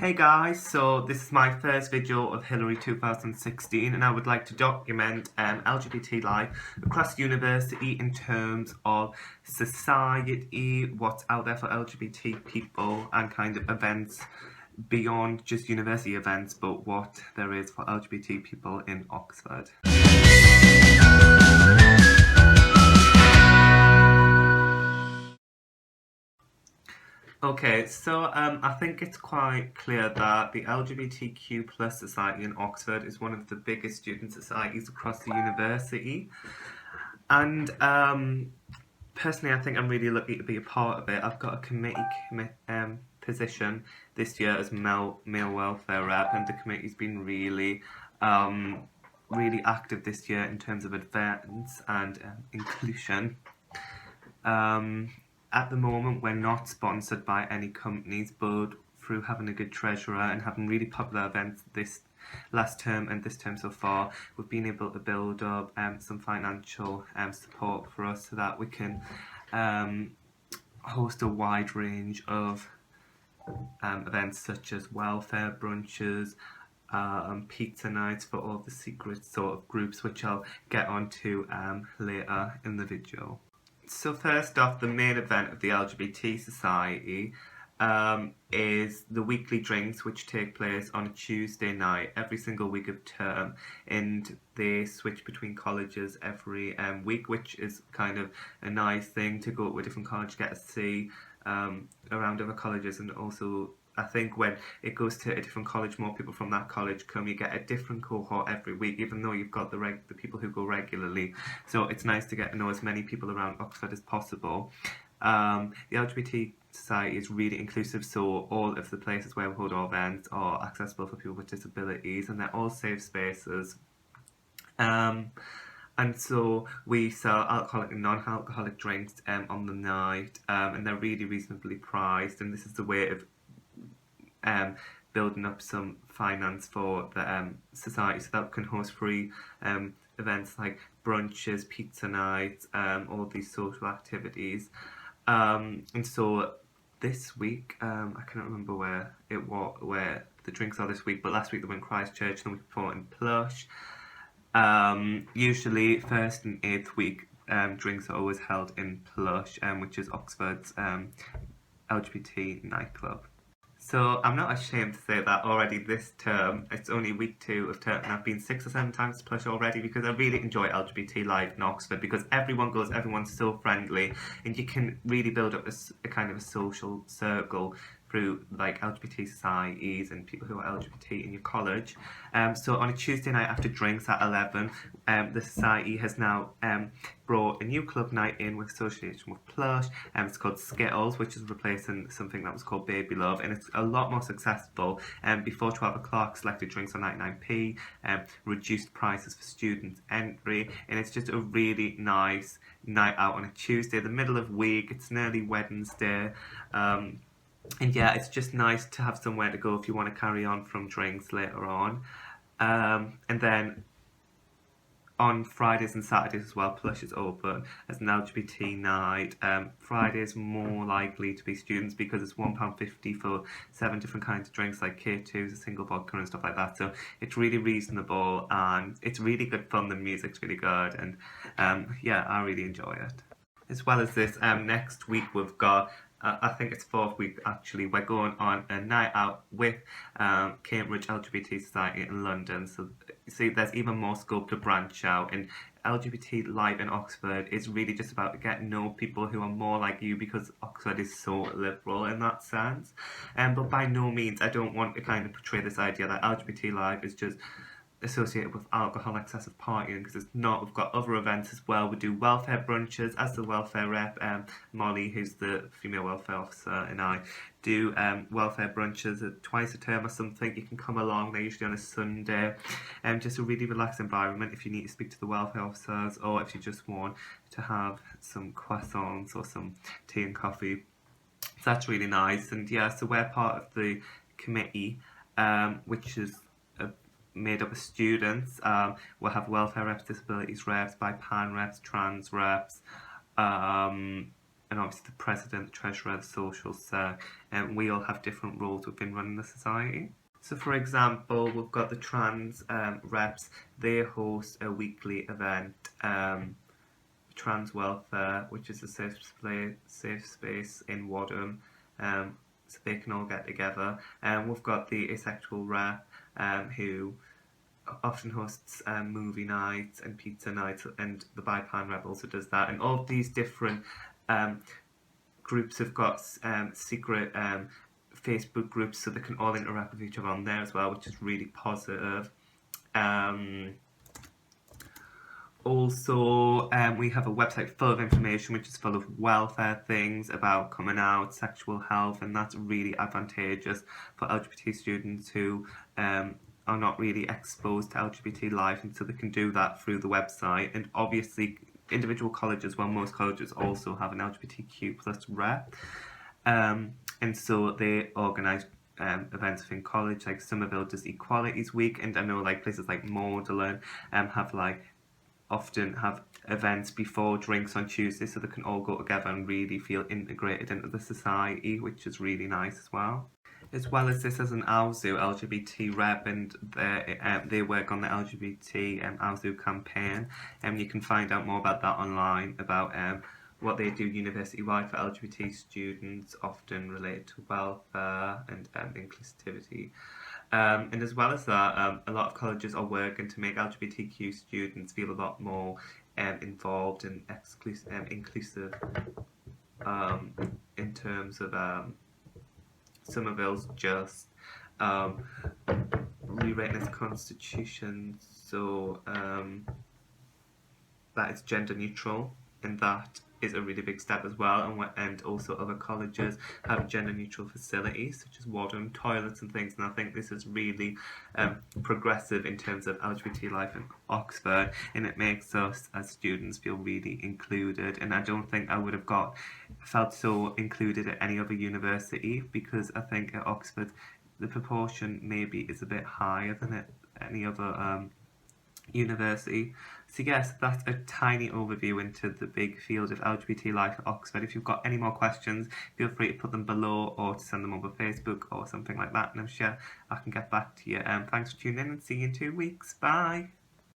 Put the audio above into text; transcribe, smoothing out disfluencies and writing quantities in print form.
Hey guys, so this is my first video of Hillary 2016 and I would like to document LGBT life across the university in terms of society, what's out there for LGBT people and kind of events beyond just university events, but what there is for LGBT people in Oxford. Okay, so I think it's quite clear that the LGBTQ plus society in Oxford is one of the biggest student societies across the university. And personally, I think I'm really lucky to be a part of it. I've got a committee position this year as male welfare rep, and the committee's been really active this year in terms of events and inclusion. At the moment, we're not sponsored by any companies, but through having a good treasurer and having really popular events this last term and this term so far, we've been able to build up some financial support for us so that we can host a wide range of events such as welfare brunches, pizza nights for all the secret sort of groups, which I'll get onto later in the video. So first off, the main event of the LGBT Society is the weekly drinks, which take place on a Tuesday night every single week of term, and they switch between colleges every week, which is kind of a nice thing to go to a different college, get to see around other colleges, and also I think when it goes to a different college, more people from that college come, you get a different cohort every week, even though you've got the people who go regularly. So it's nice to get to know as many people around Oxford as possible. The LGBT Society is really inclusive, so all of the places where we hold our events are accessible for people with disabilities, and they're all safe spaces. And so we sell alcoholic and non-alcoholic drinks on the night, and they're really reasonably priced, and this is a way of building up some finance for the society so that we can host free events like brunches, pizza nights, all these social activities. And so this week, I cannot remember where the drinks are this week, but last week they were in Christchurch and the week before in Plush. Usually first and eighth week drinks are always held in Plush, which is Oxford's LGBT nightclub. So I'm not ashamed to say that already this term, it's only week 2 of term, and I've been 6 or 7 times to Plush already because I really enjoy LGBT life in Oxford because everyone goes, everyone's so friendly, and you can really build up a kind of a social circle through like LGBT societies and people who are LGBT in your college. So on a Tuesday night after drinks at 11, the society has now brought a new club night in with association with Plush. It's called Skittles, which is replacing something that was called Baby Love, and it's a lot more successful. Before 12 o'clock, selected drinks are 99p, reduced prices for student entry, and it's just a really nice night out on a Tuesday, the middle of week. It's nearly Wednesday. And yeah, it's just nice to have somewhere to go if you want to carry on from drinks later on. And then on Fridays and Saturdays as well, Plush is open as an LGBT night. Fridays more likely to be students because it's £1.50 for 7 different kinds of drinks like K2s, a single vodka and stuff like that. So it's really reasonable and it's really good fun. The music's really good and yeah, I really enjoy it. As well as this, next week we've got I think it's 4th week actually, we're going on a night out with Cambridge LGBT Society in London. So see, there's even more scope to branch out, and LGBT life in Oxford is really just about getting to know people who are more like you because Oxford is so liberal in that sense. But by no means, I don't want to kind of portray this idea that LGBT life is just associated with alcohol, excessive partying, because it's not. We've got other events as well. We do welfare brunches as the welfare rep. Molly, who's the female welfare officer, and I do welfare brunches twice a term or something. You can come along. They're usually on a Sunday. Just a really relaxed environment if you need to speak to the welfare officers or if you just want to have some croissants or some tea and coffee. So that's really nice. And yeah, so we're part of the committee, which is made up of students. We'll have welfare reps, disabilities reps, BIPAN reps, trans reps, and and obviously the president, the treasurer, the social sir, and we all have different roles within running the society. So for example, we've got the trans reps. They host a weekly event, Trans Welfare, which is a safe space in Wadham, so they can all get together. We've got the asexual rep, who often hosts movie nights and pizza nights, and the Bipan rep also does that. And all of these different groups have got secret Facebook groups, so they can all interact with each other on there as well, which is really positive. Also, we have a website full of information which is full of welfare things about coming out, sexual health, and that's really advantageous for LGBT students who are not really exposed to LGBT life, and so they can do that through the website. And obviously, individual colleges, well, most colleges also have an LGBTQ plus rep, and so they organise events within college, like Somerville does Equalities Week, and I know like places like Magdalen have like often have events before drinks on Tuesday, so they can all go together and really feel integrated into the society, which is really nice as well. As well as this as an ALZU LGBT rep, and they work on the LGBT ALZU campaign, and you can find out more about that online, about what they do university-wide for LGBT students, often related to welfare and inclusivity. And as well as that, a lot of colleges are working to make LGBTQ students feel a lot more involved and inclusive, in terms of Somerville's just rewritten its constitution so that it's gender neutral, and that is a really big step as well. And also other colleges have gender neutral facilities such as Wadham toilets and things, and I think this is really progressive in terms of LGBT life in Oxford, and it makes us as students feel really included. And I don't think I would have felt so included at any other university, because I think at Oxford the proportion maybe is a bit higher than at any other university. So yes, that's a tiny overview into the big field of LGBT life at Oxford. If you've got any more questions, feel free to put them below or to send them over Facebook or something like that, and I'm sure I can get back to you. Thanks for tuning in, and see you in 2 weeks. Bye!